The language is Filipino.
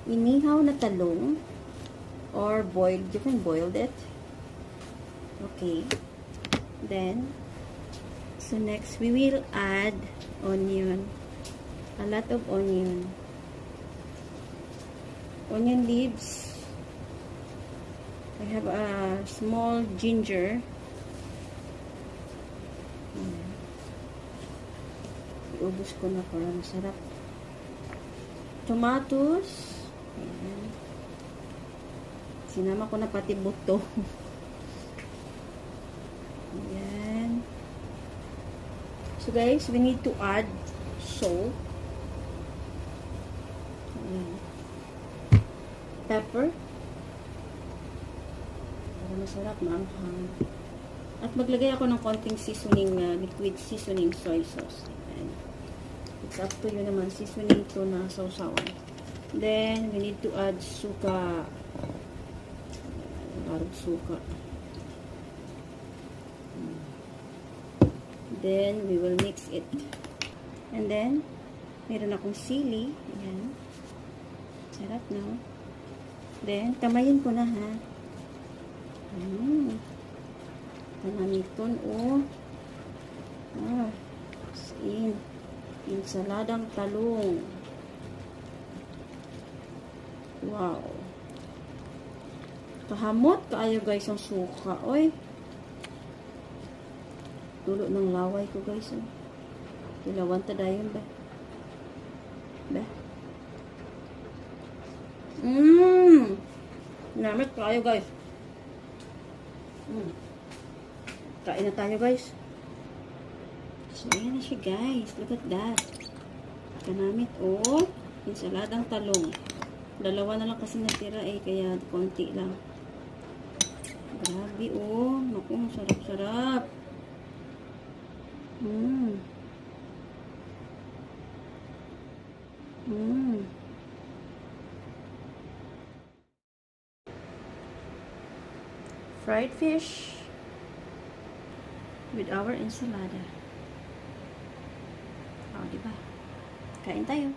inihaw na talong or boiled. You can boil it. Okay. Then, so next, we will add onion. A lot of onion. Onion leaves. I have a small ginger. Iubos ko na para masarap. Tomatoes. Ayan. Sinama ko na pati buto. Ayan. So guys, we need to add salt. Ayan. Pepper. Para masarap, maanghang. At maglagay ako ng konting seasoning na liquid seasoning soy sauce. Ayan. It's up to you naman, seasoning to na sausawan. Then, we need to add suka. Larog suka. Then, we will mix it. And then, meron akong sili. Ayan. Sarap, no? Then, tamayin ko na, ha? Tanamiton, oh. Sin. Insaladang talong. Wow. Kahamot kaayo guys ang suka. Oy. Tulo ng laway ko guys. Oh. Tilawan ta dayon ba? Ba? Namit kaayo guys. Kain na tayo guys. So, ayan na siya guys. Look at that. Kanamit, oh. Insaladang talong. Dalawa na lang kasi natira eh. Kaya konti lang. Grabe, oh. Naku, sarap-sarap. Fried fish with our ensalada. Oh, diba? Kain tayo.